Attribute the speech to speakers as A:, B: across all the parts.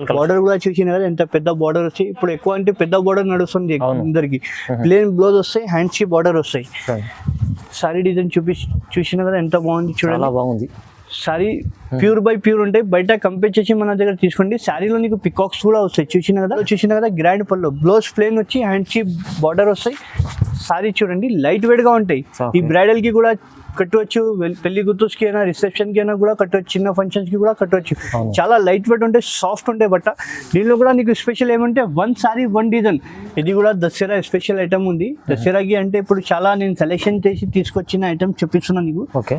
A: Border కూడా చూసిన కదా ఎంత పెద్ద బార్డర్ వస్తాయి. ఇప్పుడు ఎక్కువ అంటే పెద్ద బార్డర్ నడుస్తుంది అందరికి. ప్లేన్ బ్లౌజ్ వస్తాయి, హ్యాండ్స్ కి బార్డర్ వస్తాయి. సారీ డిజైన్ చూసిన కదా ఎంత బాగుంది చూడండి.
B: బాగుంది.
A: సారీ ప్యూర్ బై ప్యూర్ ఉంటాయి. బయట కంపేర్ చేసి మన దగ్గర తీసుకోండి. శారీలో నీకు పికాక్స్ కూడా వస్తాయి. చూసిన కదా గ్రాండ్ పళ్ళు, బ్లౌజ్ ప్లేన్ వచ్చి హ్యాండ్స్ కి బార్డర్ వస్తాయి. సారీ చూడండి లైట్ వెయిట్ గా ఉంటాయి. ఈ బ్రైడల్ కి కూడా కట్టవచ్చు, పెళ్లి గుర్తుస్ కి అయినా రిసెప్షన్ కి అయినా కూడా కట్టవచ్చు, చిన్న ఫంక్షన్స్ కి కూడా కట్టవచ్చు. చాలా లైట్ వెయిట్ ఉంటాయి, సాఫ్ట్ ఉంటాయి బట్ట. దీనిలో కూడా నీకు స్పెషల్ ఏమంటే వన్ సారీ వన్ డిజైన్. ఇది కూడా దసరా స్పెషల్ ఐటమ్ ఉంది. దసరాకి అంటే ఇప్పుడు చాలా నేను సెలెక్షన్ చేసి తీసుకొచ్చిన ఐటమ్ చూపిస్తున్నాను నీకు.
B: ఓకే,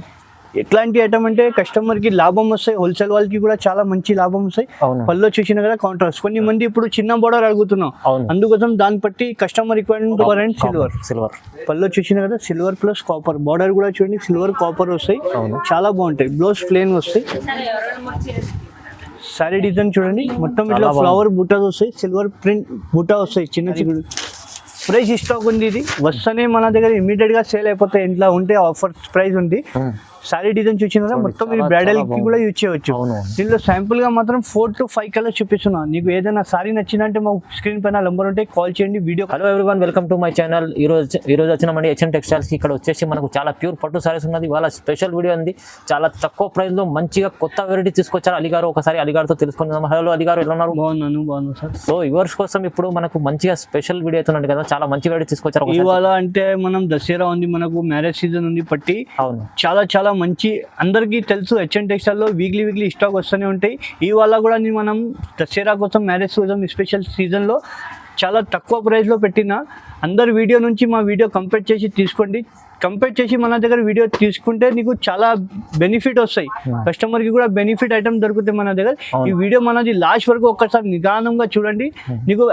A: ఎట్లాంటి ఐటమ్ అంటే కస్టమర్ కి లాభం వస్తాయి, హోల్సేల్ వాళ్ళకి కూడా చాలా మంచి లాభం వస్తాయి. పళ్ళు చూసిన కదా కాంట్రాస్ట్. కొన్ని మంది ఇప్పుడు చిన్న బోర్డర్ అడుగుతున్నాం, అందుకోసం దాన్ని బట్టి కస్టమర్ రిక్వైర్మెంట్ సిల్వర్ పళ్ళు చూసిన కదా సిల్వర్ ప్లస్ కాపర్. బార్డర్ కూడా చూడండి సిల్వర్ కాపర్ వస్తాయి, చాలా బాగుంటాయి. బ్లౌజ్ ప్లేన్ వస్తాయి. సారీ డిజైన్ చూడండి మొత్తం ఇట్లా ఫ్లవర్ బూటాస్ వస్తాయి, సిల్వర్ ప్రింట్ బూటా వస్తాయి. చిన్న చిన్న ప్రైస్ స్టాక్ ఉంది. ఇది వస్తేనే మన దగ్గర ఇమీడియట్ గా సేల్ అయిపోతాయి. ఇంట్లో ఉంటే ఆఫర్ ప్రైస్ ఉంది. సారీ డిజైన్ చూసిన మొత్తం మీరు బ్రైడల్ కి కూడా యూజ్ చేయవచ్చు. దీనిలో శాంపుల్ గా మాత్రం 4 to 5 కలర్స్ చూపిస్తున్నా. నీకు ఏదైనా సారీ నచ్చిందంటే మా స్క్రీన్ పైన నెంబర్ ఉంటే కాల్ చేయండి. Video.
B: Hello everyone, welcome to my channel. ఈ రోజు వచ్చినామండి హెచ్ఎన్ టెక్స్టైల్స్ కి. ఇక్కడ వచ్చేసి మనకు చాలా ప్యూర్ పట్టు సారీస్ ఉన్నది. వాళ్ళ స్పెషల్ వీడియో ఉంది. చాలా తక్కువ ప్రైస్ లో మంచిగా కొత్త వెరైటీ తీసుకొచ్చారు అలీగారు. ఒకసారి అలీగారితో తెలుసుకుందాం. హలో అలీగారు, ఎలా ఉన్నారు?
A: బాగున్నాను సార్.
B: సో వ్యూవర్స్ కోసం ఇప్పుడు మనకు మంచిగా స్పెషల్ వీడియో అవుతుంది కదా, చాలా మంచి వెరైటీ తీసుకొచ్చారు.
A: ఇవాళ అంటే మనం దసరా ఉంది, మనకు మ్యారేజ్ సీజన్ ఉంది పట్టి.
B: అవును,
A: చాలా మంచి అందరికీ తెలుసు హెచ్ఎన్ టెక్స్టైల్ లో వీక్లీ స్టాక్ వస్తూనే ఉంటాయి. ఇవాళ కూడా మనం దసరా కోసం మ్యారేజ్ కోసం స్పెషల్ సీజన్ లో చాలా తక్కువ ప్రైస్ లో పెట్టిన. అందరు వీడియో నుంచి మా వీడియో కంపేర్ చేసి తీసుకోండి. కంపేర్ చేసి మన దగ్గర వీడియో తీసుకుంటే నీకు చాలా బెనిఫిట్ వస్తాయి. కస్టమర్ కి కూడా బెనిఫిట్ ఐటమ్ దొరుకుతాయి మన దగ్గర. ఈ వీడియో మనది లాస్ట్ వరకు ఒక్కసారి నిదానంగా చూడండి. నీకు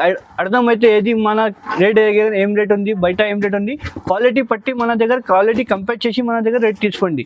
A: అర్థమైతే ఏది మన రేట్ ఏం రేట్ ఉంది, బయట ఏం రేట్ ఉంది, క్వాలిటీ పట్టి మన దగ్గర క్వాలిటీ కంపేర్ చేసి మన దగ్గర రేట్ తీసుకోండి.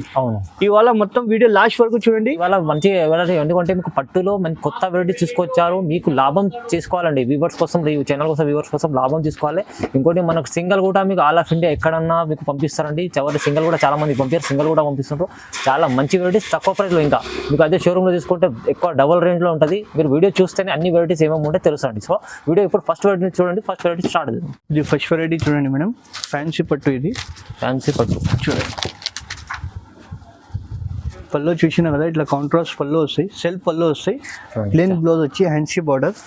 A: ఇవాళ మొత్తం వీడియో లాస్ట్ వరకు చూడండి.
B: ఇవాళ మంచి వెరైటీ, ఎందుకంటే మీకు పట్టులో మంచి కొత్త వెరైటీ తీసుకొచ్చారు. మీకు లాభం చేసుకోవాలండి. వ్యూవర్స్ కోసం, ఛానల్ కోసం వ్యూవర్స్ కోసం లాభం తీసుకోవాలి. ఇంకోటి మనకు సింగల్ కూడా మీకు ఆల్ ఆఫ్ ఇండియా ఎక్కడన్నా మీకు పంపిస్తారు. చివరి సింగల్ కూడా చాలా మంది పంపారు, సింగల్ కూడా పంపిస్తుంటారు. చాలా మంచి వెరైటీస్ తక్కువ ప్రైస్ లో. ఇంకా మీకు అదే షోరూమ్ లో తీసుకుంటే ఎక్కువ డబుల్ రేంజ్ లో ఉంటుంది. మీరు వీడియో చూస్తేనే అన్ని వెరైటీస్ ఏమేమి ఉంటే తెలుసండి. సో వీడియో ఇప్పుడు ఫస్ట్ వెరైటీ చూడండి. ఫస్ట్ వెరైటీ స్టార్ట్ అవుతుంది.
A: ఇది ఫస్ట్ వెరైటీ చూడండి మేడం, ఫ్యాన్సీ పట్టు. ఇది
B: ఫ్యాన్సీ పట్టు
A: చూడండి. పళ్ళు చూసినా కదా ఇట్లా కాంట్రాస్ట్ పళ్ళు వస్తాయి, సెల్ఫ్ పళ్ళు వస్తాయి, ప్లేన్ బ్లౌజ్ వచ్చి హ్యాండ్సీ బార్డర్.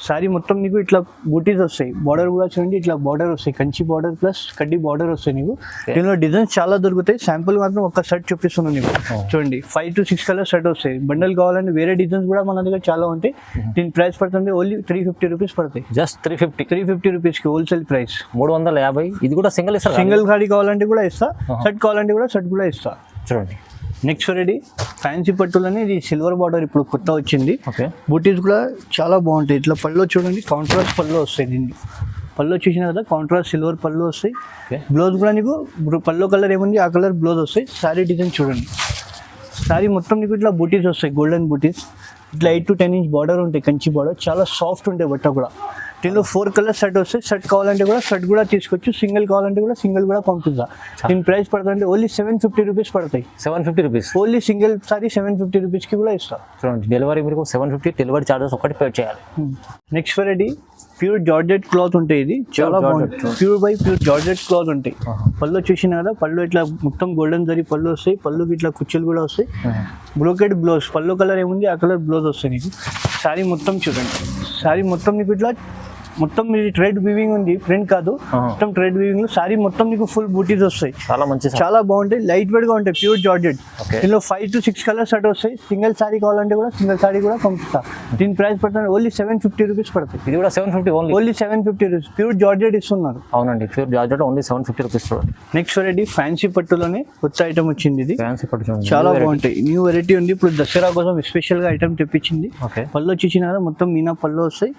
A: సారీ మొత్తం నీకు ఇట్లా బూటీస్ వస్తాయి. బార్డర్ కూడా చూడండి ఇట్లా బార్డర్ వస్తాయి, కంచి బార్డర్ ప్లస్ కడ్డీ బార్డర్ వస్తాయి. నీకు దీనిలో డిజైన్స్ చాలా దొరుకుతాయి. శాంపుల్ మాత్రం ఒక షర్ట్ చూపిస్తున్నాను నీకు. చూడండి 5 to 6 కలర్ షర్ట్ వస్తాయి. బండల్ కావాలంటే వేరే డిజైన్స్ కూడా మన దగ్గర చాలా ఉంటాయి. దీని ప్రైస్ పడుతుంది ఓన్లీ 350 రూపీస్ పడతాయి.
B: జస్ట్ 350
A: రూపీస్ కి హోల్సేల్ ప్రైస్.
B: 350. ఇది కూడా సింగిల్ ఇస్తా.
A: సింగిల్ సారీ కావాలంటే కూడా ఇస్తా, షర్ట్ కావాలంటే కూడా షర్ట్ కూడా ఇస్తా.
B: చూడండి
A: నెక్స్ట్ వెరైటీ ఫ్యాన్సీ పట్టులోనే ఇది సిల్వర్ బార్డర్ ఇప్పుడు కొత్త వచ్చింది.
B: ఓకే,
A: బూటీస్ కూడా చాలా బాగుంటాయి. ఇట్లా పళ్ళు చూడండి కాంట్రాస్ట్ పళ్ళు వస్తాయి. దీన్ని పళ్ళు చూసిన కదా కాంట్రాస్ట్ సిల్వర్ పళ్ళు వస్తాయి. బ్లౌజ్ కూడా నీకు పళ్ళు కలర్ ఏముంది ఆ కలర్ బ్లౌజ్ వస్తాయి. సారీ డిజైన్ చూడండి. సారీ మొత్తం నీకు ఇట్లా బూటీస్ వస్తాయి, గోల్డెన్ బూటీస్. ఇట్లా 8 to 10 ఇంచ్ బార్డర్ ఉంటాయి, కంచి బార్డర్. చాలా సాఫ్ట్ ఉంటాయి బట్ట కూడా. దీనిలో 4 కలర్ షర్ట్ వస్తాయి. షర్ట్ కావాలంటే కూడా షర్ట్ కూడా తీసుకోవచ్చు, సింగిల్ కావాలంటే కూడా సింగిల్ కూడా పంపిస్తా. దీని ప్రైస్ పడుతుంది ఓన్లీ 750 రూపీస్ పడతాయి.
B: 750 rupees
A: only single sorry 750 rupees కి కూడా ఇస్తా.
B: చూడండి డెలివరీ మీకు 750 డెలివరీ చార్జెస్ ఒకటి పే చేయాలి.
A: Next variety pure georgette cloth ఉంటాయి. ఇది చాలా బాగుంటుంది. Pure by pure georgette cloth ఉంటాయి. పళ్ళు చూసిన కదా పళ్ళు ఇట్లా మొత్తం గోల్డెన్ జరీ పళ్ళు వస్తాయి. పళ్ళుకి ఇట్లా కుచ్చులు కూడా వస్తాయి. బ్రోకెడ్ బ్లౌజ్, పళ్ళు కలర్ ఏముంది ఆ కలర్ బ్లౌజ్ వస్తాయి నీకు. సారీ మొత్తం చూడండి. సారీ మొత్తం నీకు ఇట్లా మొత్తం ఇది ట్రెడ్ వీవింగ్ ఉంది, ప్రింట్ కాదు, మొత్తం ట్రెడ్ వీవింగ్. సారీ మొత్తం నీకు ఫుల్ బూటీస్ వస్తాయి.
B: చాలా మంచి, చాలా
A: బాగుంటాయి. లైట్ వెయిట్ గా ఉంటాయి, ప్యూర్ జార్జెట్. దీనిలో 5 to 6 కలర్ షర్ట్ వస్తాయి. సింగిల్ సారీ కావాలంటే కూడా సింగిల్ సారీ కూడా పంపిస్తా. దీని ప్రైస్ పడుతుంది ఓన్లీ 750 రూపీస్ పడుతుంది.
B: ఇది కూడా 750
A: ఓన్లీ 750 రూపీస్. ప్యూర్ జార్జెట్ ఇస్తున్నారు.
B: అవునండి, ప్యూర్ జార్జెట్ ఓన్లీ 750 రూపీస్. చూడండి
A: నెక్స్ట్ వెరైటీ ఫ్యాన్సీ పట్టులోనే కొత్త ఐటమ్ వచ్చింది. ఇది
B: ఫ్యాన్సీ పట్టు చూడండి,
A: చాలా బాగుంటాయి. న్యూ వెరైటీ ఉంది ఇప్పుడు దసరా కోసం స్పెషల్ గా ఐటమ్ తెప్పించింది. పళ్ళు చూసిన కదా మొత్తం మీనా పళ్ళు వస్తాయి.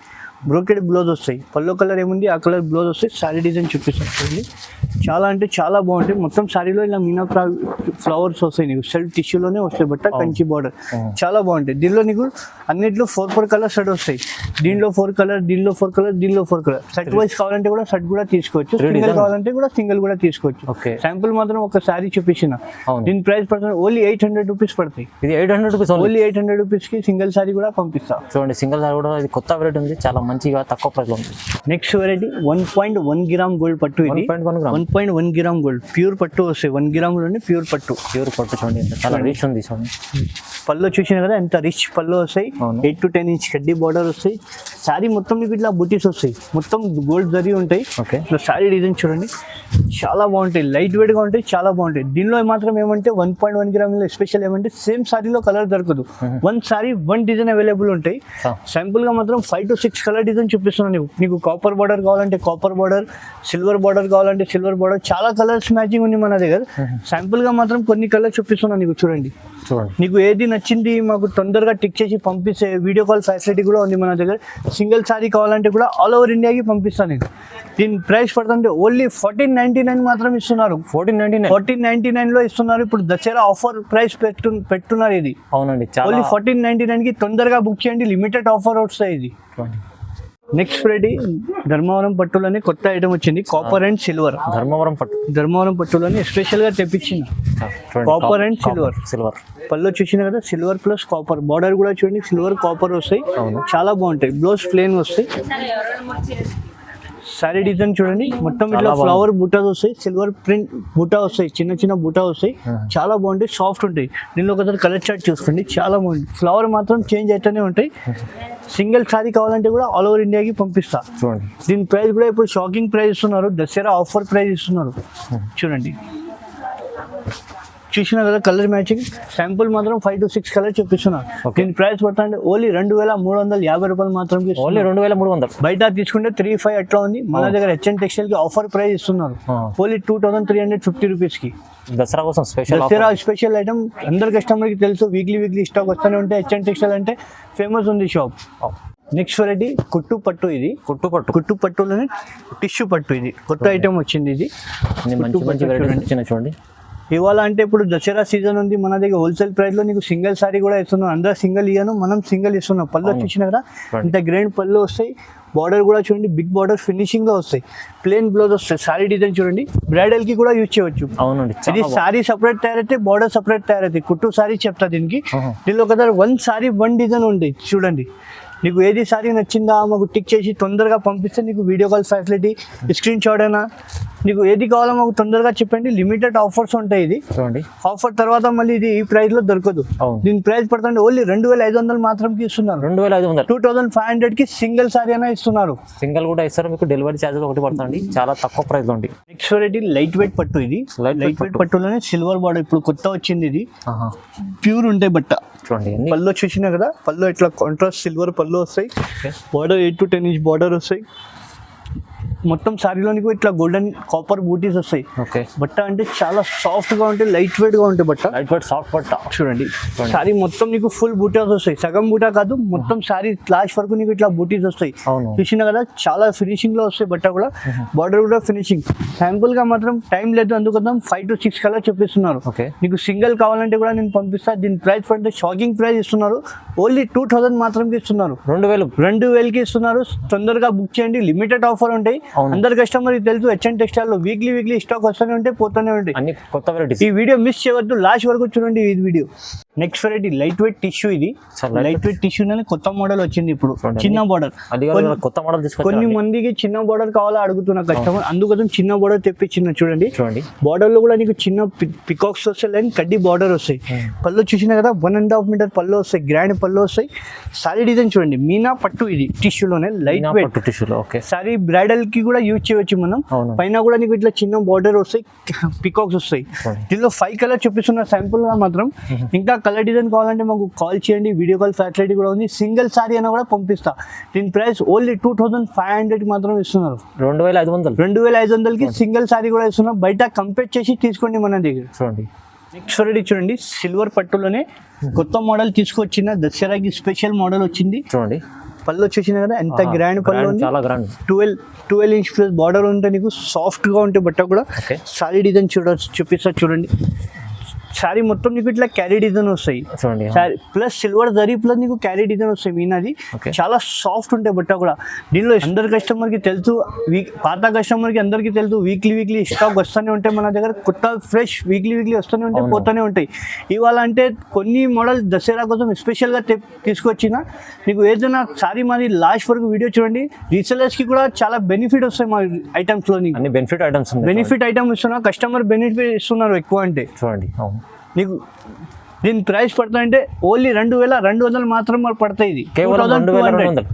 A: బ్రోకెడ్ బ్లౌజ్ వస్తాయి, పల్లో కలర్ ఏముంది ఆ కలర్ బ్లౌజ్ వస్తాయి. శారీ డిజైన్ చూపిస్తాను చూడండి, చాలా అంటే చాలా బాగుంటాయి. మొత్తం శారీలో ఇలా మీనా ఫ్లవర్స్ వస్తాయి, నీకు సెల్ఫ్ టిష్యూలోనే వస్తాయి బట్ట, కంచి బార్డర్ చాలా బాగుంటాయి. దీనిలో నీకు అన్నిట్లో 4 కలర్ సెట్ వస్తాయి. దీనిలో 4 కలర్, దీనిలో 4 కలర్, దీనిలో 4 కలర్. సెట్ వైజ్ కావాలంటే కూడా సెట్ కూడా తీసుకోవచ్చు, సింగిల్ కావాలంటే కూడా సింగిల్ కూడా తీసుకోవచ్చు. శాంపుల్ మాత్రం ఒక శారీ చూపించిన, దీని ప్రైస్ పడుతుంది ఓన్లీ 800 రూపీస్ పడతాయి.
B: ఇది 800 రూపీస్,
A: ఓన్లీ 800 రూపీస్ కి సింగిల్ శారీ కూడా పంపిస్తా.
B: చూడండి సింగిల్ శారీ కూడా ఇది కొత్త వెరైటీ ఉంది, చాలా మంచిగా తక్కువ ప్రైస్ లో ఉంది.
A: నెక్స్ట్ వెరైటీ 1.1 గ్రామ్ గోల్డ్ పట్టు. ఇది 1.1 గ్రామ్ గోల్డ్ ప్యూర్ పట్టు వస్తాయి. 1 గ్రామ్ లోనే ప్యూర్ పట్టు
B: చూడండి ఎంత చాలా రిచ్ ఉంది. చూడండి
A: పళ్ళు చూసిన కదా ఎంత రిచ్ పళ్ళు వస్తాయి. 8 to 10 ఇంచ్ కడ్డీ బార్డర్ వస్తాయి. శారీ మొత్తం మీకు ఇట్లా బుటీస్ వస్తాయి, మొత్తం గోల్డ్ జరీ ఉంటాయి. శారీ డిజైన్ చూడండి చాలా బాగుంటాయి, లైట్ వెయిట్ గా ఉంటాయి, చాలా బాగుంటాయి. దీనిలో మాత్రం ఏమంటే 1.1 గ్రామ్ లో స్పెషల్ ఏమంటే సేమ్ శారీలో కలర్ దొరకదు, 1 శారీ 1 డిజైన్ అవైలబుల్ ఉంటాయి. సింపుల్ గా మాత్రం 5 to 6 కలర్ డిజైన్ చూపిస్తున్నాను. నీకు కాపర్ బార్డర్ కావాలంటే కాపర్ బార్డర్, సిల్వర్ బార్డర్ కావాలంటే సిల్వర్ బార్డర్, చాలా కలర్స్ మ్యాచింగ్ ఉంది మన దగ్గర. సింపుల్ గా మాత్రం కొన్ని కలర్ చూపిస్తున్నాను నీకు చూడండి. నీకు ఏది నచ్చింది మాకు తొందరగా టిక్ చేసి పంపిస్తే వీడియో కాల్ ఫెసిలిటీ కూడా ఉంది మన దగ్గర. సింగిల్ శారీ కావాలంటే కూడా ఆల్ ఓవర్ ఇండియాకి పంపిస్తాను నేను. దీని ప్రైస్ పడుతుంటే ఓన్లీ 1499 మాత్రం ఇస్తున్నారు. 1499 లో ఇస్తున్నారు. ఇప్పుడు దసరా ఆఫర్ ప్రైస్ పెట్టున్నారు ఇది.
B: అవునండి,
A: ఓన్లీ 1499 కి తొందరగా బుక్ చేయండి, లిమిటెడ్ ఆఫర్ వస్తాయి ఇది. నెక్స్ట్ వెరైటీ ధర్మవరం పట్టులోనే కొత్త ఐటమ్ వచ్చింది, కాపర్ అండ్ సిల్వర్. ధర్మవరం పట్టులోనే స్పెషల్ గా తెప్పించిన కాపర్ అండ్ సిల్వర్. పళ్ళు చూసిన కదా సిల్వర్ ప్లస్ కాపర్, బార్డర్ కూడా చూడండి సిల్వర్ కాపర్ వస్తాయి, చాలా బాగుంటాయి. బ్లౌజ్ ప్లేన్ వస్తాయి. శారీ డిజైన్ చూడండి మొత్తం ఇట్లా ఫ్లవర్ బూటాస్ వస్తాయి, సిల్వర్ ప్రింట్ బూటా వస్తాయి, చిన్న చిన్న బూటా వస్తాయి, చాలా బాగుంటాయి, సాఫ్ట్ ఉంటాయి. దీనిలో ఒకసారి కలర్ చార్ట్ చూసుకోండి, చాలా బాగుంది. ఫ్లవర్ మాత్రం చేంజ్ అవుతూనే ఉంటాయి. సింగిల్ శారీ కావాలంటే కూడా ఆల్ ఓవర్ ఇండియాకి పంపిస్తా. చూడండి దీని ప్రైస్ కూడా ఇప్పుడు షాకింగ్ ప్రైస్ ఇస్తున్నారు, దసరా ఆఫర్ ప్రైస్ ఇస్తున్నారు. చూడండి చూసిన కదా కలర్ మ్యాచింగ్. శాంపుల్ మాత్రం 5 to 6 కలర్ చూపిస్తున్నారు. దీని ప్రైస్ పడుతుంది ఓన్లీ 2350 రూపాయలు మాత్రం.
B: ఓన్లీ 2300.
A: బయట తీసుకుంటే 35 అట్లా ఉంది, మన దగ్గర హెచ్ఎన్ టెక్స్టైల్ కి ఆఫర్ ప్రైస్ ఇస్తున్నారు ఓన్లీ 2350 రూపీస్ కి.
B: దసరా కోసం
A: దసరా స్పెషల్ ఐటమ్ అందరు కస్టమర్ కి తెలుసు, వీక్లీ స్టాక్ వస్తూనే ఉంటాయి. హెచ్ఎన్ టెక్స్టైల్ అంటే ఫేమస్ ఉంది షాప్. నెక్స్ట్ వెరైటీ కుట్టు పట్టు. ఇది కుట్టు పట్టులోనే టిష్యూ పట్టు. ఇది కొత్త ఐటమ్ వచ్చింది. ఇది
B: చూడండి
A: ఇవాళ అంటే ఇప్పుడు దసరా సీజన్ ఉంది, మన దగ్గర హోల్సేల్ ప్రైస్ లో నీకు సింగిల్ సారీ కూడా ఇస్తున్నాం. అందరూ సింగిల్ ఇయ్యాను, మనం సింగిల్ ఇస్తున్నాం. పళ్ళు చూసిన కదా ఇంత గ్రాండ్ పళ్ళు వస్తాయి. బార్డర్ కూడా చూడండి బిగ్ బార్డర్ ఫినిషింగ్ లో వస్తాయి. ప్లేన్ బ్లౌజ్ వస్తాయి. సారీ డిజైన్ చూడండి, బ్రైడల్ కి కూడా యూజ్ చేయవచ్చు.
B: అవునండి,
A: ఇది సారీ సపరేట్ తయారైతే బార్డర్ సపరేట్ తయారైతే. కుట్టు సారీ చెప్తా దీనికి. దీనిలో ఒక 1 సారీ 1 డిజైన్ ఉంది చూడండి. నీకు ఏది సారీ నచ్చిందా మాకు టిక్ చేసి తొందరగా పంపిస్తే నీకు video call facility, screen shot అయినా నీకు ఏది కావాలో మాకు తొందరగా చెప్పండి. లిమిటెడ్ ఆఫర్స్ ఉంటాయి. ఇది ఆఫర్ తర్వాత మళ్ళీ ఇది ఈ ప్రైస్ లో దొరకదు. దీని ప్రైస్ పడుతుంది ఓన్లీ 2500 మాత్రం ఇస్తున్నారు. 2500 కి సింగిల్ సారీ అయినా ఇస్తున్నారు.
B: సింగిల్ కూడా ఇస్తారు, మీకు డెలివరీ ఛార్జెస్ ఒకటి పడుతుంది, చాలా తక్కువ ప్రైస్ లో ఉంది.
A: నెక్స్ట్ వెరైటీ లైట్ వెయిట్ పట్టు. ఇది లైట్ వెయిట్ పట్టులోనే సిల్వర్ బార్డర్ ఇప్పుడు కొత్త వచ్చింది. ఇది ప్యూర్ ఉంటాయి బట్ట.
B: చూడండి
A: పళ్ళు చూసినా కదా, పళ్ళు ఇట్లా కాంట్రాస్ట్ సిల్వర్ పళ్ళు వస్తాయి. బార్డర్ 8 to 10 ఇంచ్ బార్డర్ వస్తాయి. మొత్తం శారీలో నీకు ఇట్లా గోల్డెన్ కాపర్ బూటీస్ వస్తాయి. బట్ట అంటే చాలా సాఫ్ట్ గా ఉంటాయి, లైట్ వెయిట్ గా ఉంటాయి. బట్ట
B: లైట్ వెయిట్ సాఫ్ట్ బట్ట.
A: చూడండి శారీ మొత్తం నీకు ఫుల్ బూటాస్ వస్తాయి, సగం బూటా కాదు మొత్తం శారీ లాస్ట్ వరకు నీకు ఇట్లా బూటీస్ వస్తాయి. చూసినా కదా చాలా ఫినిషింగ్ లో వస్తాయి. బట్ట కూడా బార్డర్ కూడా ఫినిషింగ్. శాంపుల్ గా మాత్రం టైం లేదు, అందుకోసం 5 to 6 కలర్ చూపిస్తున్నారు. నీకు సింగిల్ కావాలంటే కూడా నేను పంపిస్తా. దీని ప్రైస్ పడితే షాకింగ్ ప్రైస్ ఇస్తున్నారు, ఓన్లీ 2000 మాత్రం ఇస్తున్నారు. 2000 కి ఇస్తున్నారు. తొందరగా బుక్ చేయండి, లిమిటెడ్ ఆఫర్ ఉంటాయి. అందరు కస్టమర్ తెలుసు, హెచ్ఎన్ టెక్స్టైల్ లో వీక్లీ స్టాక్ వస్తూనే ఉంటాయి, పోతూనే ఉంటాయి.
B: అన్ని కొత్త వెరైటీస్.
A: ఈ వీడియో మిస్ చేయవద్దు, లాస్ట్ వరకు చూడండి ఈ video. Next variety light weight tissue. ఇది లైట్ వెయిట్ టిష్యూ కొత్త మోడల్ వచ్చింది ఇప్పుడు, చిన్న బార్డర్.
B: కొత్త మోడల్
A: కొన్ని మందికి చిన్న బార్డర్ కావాలా అడుగుతున్న కస్టమర్, అందుకోసం చిన్న బార్డర్ తెప్పించిన. చూడండి బార్డర్ లో కూడా నీకు చిన్న పికాక్స్ వస్తాయి, లైన్ కడ్డీ బార్డర్ వస్తాయి. పళ్ళు చూసినా కదా 1.5 మీటర్ పళ్ళు వస్తాయి, గ్రాండ్ పళ్ళు వస్తాయి. సారీ డిజైన్ చూడండి మీనా పట్టు. ఇది టిష్యూలోనే లైట్ వెయిట్ టిష్యూలో. సారీ బ్రైడల్ కి కూడా యూజ్ చేయవచ్చు మనం. పైన కూడా నీకు ఇట్లా చిన్న బార్డర్ వస్తాయి, పికాక్స్ వస్తాయి. దీనిలో 5 కలర్ చూపిస్తున్న శాంపుల్ గా మాత్రం. ఇంకా కలర్ డిజైన్ కావాలంటే మాకు కాల్ చేయండి, వీడియో కాల్ ఫెసిలిటీ కూడా ఉంది. సింగిల్ సారీ అయినా కూడా పంపిస్తా. దీని ప్రైస్ ఓన్లీ 2500 మాత్రం ఇస్తున్నారు. 2500 కి సింగిల్ సారీ కూడా ఇస్తున్నారు. బయట కంపేర్ చేసి తీసుకోండి మన దగ్గర. చూడండి నెక్స్ట్ వెరైటీ చూడండి సిల్వర్ పట్టులోనే కొత్త మోడల్ తీసుకొచ్చిన, దసరాకి స్పెషల్ మోడల్ వచ్చింది.
B: చూడండి
A: పళ్ళు వచ్చేసిన కదా ఎంత గ్రాండ్ పళ్ళు ఉంది,
B: చాలా గ్రాండ్
A: 12 ఇంచ్ ప్లస్ బార్డర్ ఉంటే నీకు సాఫ్ట్ గా ఉంటే బట్ట కూడా
B: ఓకే
A: సారీ డిజైన్ చూపిస్తా చూడండి. శారీ మొత్తం నీకు ఇట్లా క్యారీ డిజైన్ వస్తాయి
B: చూడండి.
A: Sari plus silver zari plus నీకు క్యారీ డిజైన్ వస్తాయి మీనాది. చాలా సాఫ్ట్ ఉంటాయి బట్ట కూడా. దీనిలో అందరు కస్టమర్ కి తెలుసు, పాత కస్టమర్ కి అందరికి తెలుసు, వీక్లీ స్టాక్ వస్తూనే ఉంటాయి మన దగ్గర, కొత్త ఫ్రెష్ వీక్లీ వస్తూనే ఉంటాయి, పోతూనే ఉంటాయి. ఇవాళ అంటే కొన్ని మోడల్ దసరా కోసం స్పెషల్ గా తీసుకొచ్చిన మీకు ఏదైనా సారీ మాది లాస్ట్ వరకు వీడియో చూడండి. రీసెలర్స్ కి కూడా చాలా బెనిఫిట్ వస్తాయి మా ఐటమ్స్ లో.
B: అన్ని బెనిఫిట్ ఐటమ్స్
A: బెనిఫిట్ ఐటమ్ ఇస్తున్నా, కస్టమర్ బెనిఫిట్ ఇస్తున్నారు ఎక్కువ. అంటే
B: చూడండి
A: నీకు దీని ప్రైస్ పడుతుందంటే ఓన్లీ 2200 మాత్రం పడతాయి. ఇది
B: కేవలం 2200.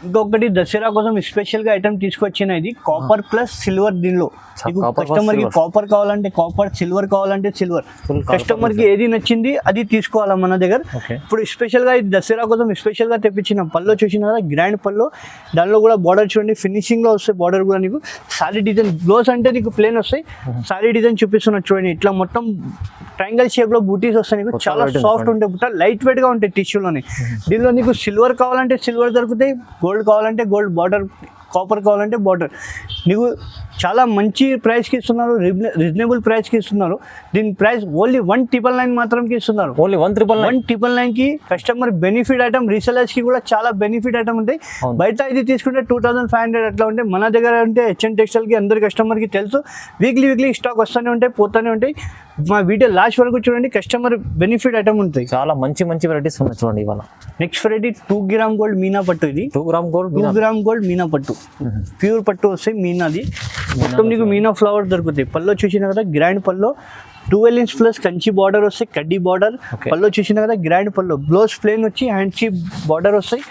A: ఇంకొకటి దసరా కోసం స్పెషల్ గా ఐటమ్ తీసుకొచ్చిన ఇది కాపర్ ప్లస్ సిల్వర్. దీనిలో మీకు కస్టమర్ కి కాపర్ కావాలంటే కాపర్, సిల్వర్ కావాలంటే సిల్వర్. కస్టమర్ కి ఏది నచ్చింది అది తీసుకోవాలా మన దగ్గర. ఇప్పుడు స్పెషల్ గా ఇది దసరా కోసం స్పెషల్ గా తెప్పించిన పళ్ళు చూసిన కదా, గ్రాండ్ పళ్ళు. దానిలో కూడా బార్డర్ చూడండి, ఫినిషింగ్ లో వస్తాయి బార్డర్ కూడా. నీకు సారీ డిజైన్ బ్లౌజ్ అంటే నీకు ప్లేన్ వస్తాయి, సారీ డిజైన్ చూపిస్తున్నా చూడండి. ఇట్లా మొత్తం ట్రయాంగల్ షేప్ లో బూటీస్ వస్తాయి నీకు, చాలా సాఫ్ట్ ఉంటాయి బుట్ట, లైట్ వెయిట్ గా ఉంటాయి టిష్యూలోని. దీనిలో నీకు సిల్వర్ కావాలంటే సిల్వర్ దొరుకుతాయి, గోల్డ్ కావాలంటే గోల్డ్, బార్డర్ కాపర్ కావాలంటే బార్డర్. నీకు చాలా మంచి ప్రైస్కి ఇస్తున్నారు, రీజనబుల్ ప్రైస్కి ఇస్తున్నారు. దీని ప్రైస్ ఓన్లీ 1999 మాత్రంకి ఇస్తున్నారు.
B: ఓన్లీ
A: 1999కి కస్టమర్ బెనిఫిట్ ఐటమ్. రీసెలర్స్కి కూడా చాలా బెనిఫిట్ ఐటమ్ ఉంటాయి. బయట ఇది తీసుకుంటే 2500 అట్లా ఉంటాయి. మన దగ్గర అంటే హెచ్ఎన్ టెక్స్టైల్కి అందరి కస్టమర్కి తెలుసు, వీక్లీ స్టాక్ వస్తూనే ఉంటాయి, పోతూనే ఉంటాయి. మా వీడియో లాస్ట్ వరకు చూడండి, కస్టమర్ బెనిఫిట్ ఐటమ్ ఉంటాయి.
B: చాలా మంచి వెరైటీస్ ఉన్నాయి చూడండి. ఇవాళ
A: next variety 2 gram gold Meena పట్టు. ఇది
B: 2 గ్రామ్ గోల్డ్
A: మీనా పట్టు, ప్యూర్ పట్టు వస్తాయి మీనాది. మొత్తం నీకు మీనా ఫ్లవర్ దొరుకుతాయి. పళ్ళు చూసిన కదా, గ్రాండ్ పళ్ళు, 12 ఇంచ్ ప్లస్ కంచి బార్డర్ వస్తాయి, కడ్డీ బార్డర్. పళ్ళు చూసిన కదా, గ్రాండ్ పళ్ళు, బ్లౌజ్ ప్లేన్ వచ్చి హ్యాండ్స్ బార్డర్ వస్తాయి.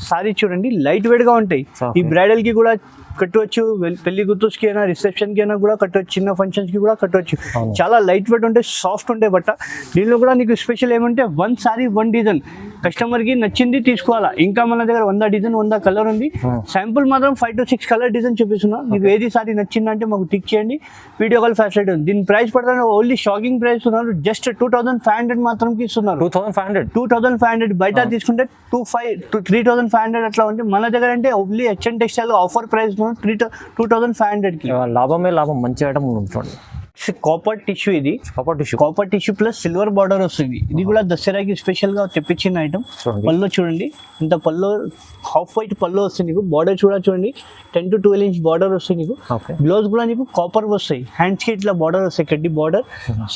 A: సారీ చూడండి, లైట్ వెయిట్ గా ఉంటాయి. ఈ బ్రైడల్ కి కూడా కట్టవచ్చు, పెళ్లి గుర్తుకి అయినా, రిసెప్షన్ కి అయినా కూడా కట్టవచ్చు, చిన్న ఫంక్షన్స్ కి కూడా కట్టవచ్చు. చాలా లైట్ వెయిట్ ఉంటాయి, సాఫ్ట్ ఉంటాయి బట్ట. దీనిలో కూడా నీకు స్పెషల్ ఏమంటే 1 సారీ 1 డిజైన్. కస్టమర్ కి నచ్చింది తీసుకోవాలా. ఇంకా మన దగ్గర 100 డిజైన్ 100 కలర్ ఉంది. శాంపుల్ మాత్రం 5 to 6 కలర్ డిజైన్ చూపిస్తున్నా. మీకు ఏది సారీ నచ్చిందంటే మాకు టిక్ చేయండి, వీడియో కాల్ ఫెసిలిటీ ఉంది. దీని ప్రైస్ పడుతుంది ఓన్లీ షాకింగ్ ప్రైస్ ఉన్నారు, జస్ట్ 2500 మాత్రం ఇస్తున్నారు. 2500 బయట తీసుకుంటే 3500 అట్లా ఉంది. మన దగ్గర అంటే only HN textile offer price 2500 కి.
B: లాభమే లాభం, మంచి ఐటమ్ ఉంటుంది.
A: కాపర్ టిష్యూ, ఇది copper tissue plus silver border వస్తుంది. ఇది కూడా దసరాకి స్పెషల్ గా తెప్పించిన ఐటమ్. పళ్ళు చూడండి, ఇంత పళ్ళు హాఫ్ వైట్ పళ్ళు వస్తుంది నీకు. బార్డర్ చూడండి, 10 to 12 ఇంచ్ బార్డర్ వస్తుంది నీకు. బ్లౌజ్ కూడా నీకు కాపర్ వస్తాయి, హ్యాండ్స్ కి ఇట్లా బార్డర్ వస్తాయి, కడ్డీ బార్డర్.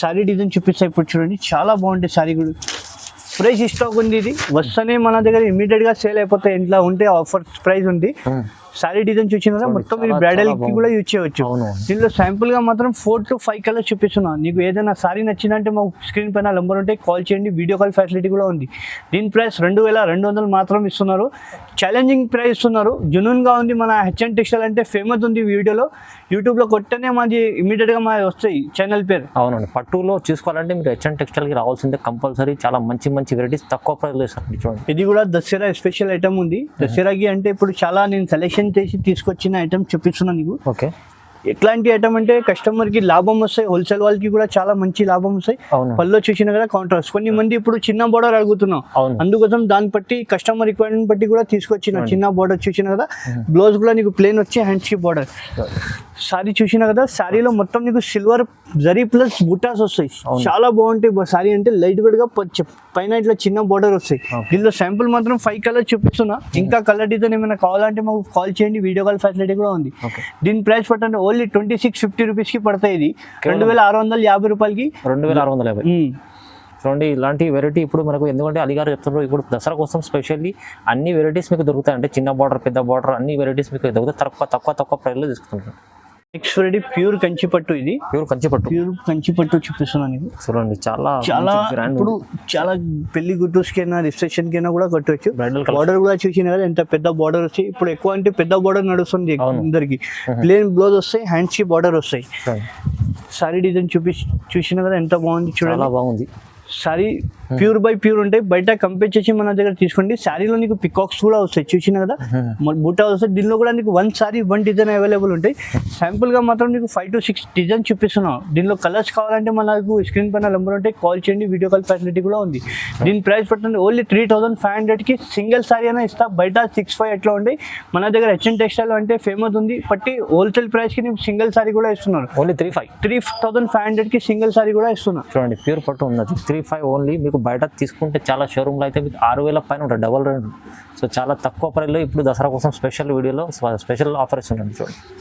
A: సారీ డిజైన్ చూపిస్తాయి ఇప్పుడు చూడండి, చాలా బాగుంటాయి సారీ కూడా. ఫ్రెష్ స్టాక్ ఉంది. ఇది వస్తేనే మన దగ్గర ఇమీడియట్ గా సేల్ అయిపోతాయి. ఇంట్లో ఉంటే ఆఫర్ ప్రైస్ ఉంది. సారీ డిజైన్ చూసినా మొత్తం మీరు బ్రైడల్ కి కూడా యూజ్ చేయవచ్చు. దీనిలో శాంపుల్ గా మాత్రం 4 to 5 కలర్స్ చూపిస్తున్నాను. నీకు ఏదైనా సారీ నచ్చిందంటే మాకు స్క్రీన్ పైన నెంబర్ ఉంటే కాల్ చేయండి, వీడియో కాల్ ఫెసిలిటీ కూడా ఉంది. దీని ప్రైస్ 2200 మాత్రం ఇస్తున్నారు. ఛాలెంజింగ్ ప్రైస్ ఇస్తున్నారు, జెన్యూన్ గా ఉంది. మన హెచ్ఎన్ టెక్స్టైల్ అంటే ఫేమస్ ఉంది వీడియోలో, యూట్యూబ్ లో కొట్టనే మాది ఇమీడియట్ గా మా వస్తాయి ఛానల్ పేరు.
B: అవునండి, పట్టులో చూసుకోవాలంటే మీరు హెచ్ఎన్ టెక్స్టైల్ కి రావాల్సిందే కంపల్సరీ. చాలా మంచి వెరైటీస్ తక్కువ ప్రైస్ లో ఇస్తారు చూడండి. ఇది
A: కూడా దసరా స్పెషల్ ఐటమ్ ఉంది. దసరాకి అంటే ఇప్పుడు చాలా నేను సెలెక్షన్ చేసి తీసుకొచ్చిన ఐటమ్ చూపిస్తున్నాను నీకు.
B: ఓకే,
A: ఎట్లాంటి ఐటమ్ అంటే కస్టమర్ కి లాభం వస్తాయి, హోల్సేల్ వాళ్ళకి కూడా చాలా మంచి లాభం వస్తాయి. పళ్ళు చూసిన కదా కాంట్రాస్ట్. కొన్ని మంది ఇప్పుడు చిన్న బోర్డర్ అడుగుతున్నాం, అందుకోసం దాన్ని బట్టి కస్టమర్ రిక్వైర్మెంట్ బట్టి కూడా తీసుకొచ్చిన చిన్న బోర్డర్ చూసిన కదా. బ్లౌజ్ కూడా నీకు ప్లేన్ వచ్చి హ్యాండ్స్ కి బోర్డర్. సారీ చూసిన కదా, సారీలో మొత్తం నీకు సిల్వర్ జరీ ప్లస్ బుటాస్ వస్తాయి, చాలా బాగుంటాయి. సారీ అంటే లైట్ వెయిట్ గా పైన ఇట్లా చిన్న బోర్డర్ వస్తాయి. దీనిలో శాంపుల్ మాత్రం 5 కలర్ చూపిస్తున్నా. ఇంకా కలర్ డిజైన్ ఏమైనా కావాలంటే మాకు కాల్ చేయండి, వీడియో కాల్ ఫెసిలిటీ కూడా ఉంది. దీని ప్రైస్ పట్టండి ఓన్లీ 2650 రూపీస్ కి పడతాయి. ఇది 2650 రూపాయలకి
B: 2650. చూడండి, ఇలాంటి వెరైటీ ఇప్పుడు మనకు ఎందుకంటే అలీగారు చెప్తున్నారు, ఇప్పుడు దసరా కోసం స్పెషల్లీ అన్ని వెరైటీస్ మీకు దొరుకుతాయి. అంటే చిన్న బార్డర్, పెద్ద బార్డర్, అన్ని వెరైటీస్ మీకు దొరుకుతాయి తక్కువ ప్రైస్లో తీసుకుంటున్నారు.
A: నెక్స్ట్ వెరైటీ ప్యూర్ కంచి పట్టు. ఇది
B: ప్యూర్ కంచి పట్టు
A: చూపిస్తున్నాను నీకు.
B: చూడండి, చాలా
A: ఇప్పుడు చాలా పెళ్లి గుర్తుకి అయినా, రిసెప్షన్ కి అయినా కూడా కట్టవచ్చు. బార్డర్ కూడా చూసిన కదా ఎంత పెద్ద బార్డర్ వస్తాయి. ఇప్పుడు ఎక్కువ అంటే పెద్ద బార్డర్ నడుస్తుంది అందరికి. ప్లేన్ బ్లౌజ్ వస్తాయి, హ్యాండ్స్ కి బార్డర్ వస్తాయి. సారీ డిజైన్ చూసిన కదా ఎంత బాగుంది చూడండి,
B: చాలా బాగుంది.
A: సారీ ప్యూర్ బై ప్యూర్ ఉంటాయి. బయట కంపేర్ చేసి మన దగ్గర తీసుకోండి. శారీలో నీకు పికాక్స్ కూడా వస్తాయి, చూసిన కదా బూటా వస్తాయి. దీనిలో కూడా నీకు 1 సారీ 1 డిజైన్ అవైలబుల్ ఉంటాయి. శాంపుల్ గా మాత్రం నీకు 5 to 6 డిజైన్ చూపిస్తున్నాం. దీనిలో కలర్స్ కావాలంటే మనకు స్క్రీన్ పైన నెంబర్ ఉంటాయి, కాల్ చేయండి. వీడియో కాల్ ఫెసిలిటీ కూడా ఉంది. దీని ప్రైస్ పడుతుంది ఓన్లీ 3500 కి. సింగిల్ సారీ అయినా ఇస్తా. బయట 6-5 ఎట్లా ఉంటాయి, మన దగ్గర హెచ్ఎన్ టెక్స్టైల్ అంటే ఫేమస్ ఉంది. బట్టి హోల్సేల్ ప్రైస్ కి నీకు సింగిల్ సారీ కూడా ఇస్తున్నారు.
B: ఓన్లీ
A: 3500 కి సింగిల్ సారీ కూడా ఇస్తున్నా.
B: చూడండి ప్యూర్ పట్టు ఉన్నది 35 ఓన్లీ. మీకు బయట తీసుకుంటే చాలా షోరూమ్లో అయితే మీకు 6000 పైన ఉంటుంది, డబల్ రేట్. సో చాలా తక్కువ ప్రైస్లో ఇప్పుడు దసరా కోసం స్పెషల్ వీడియోలో స్పెషల్ ఆఫర్ ఇస్తున్నాను చూడండి.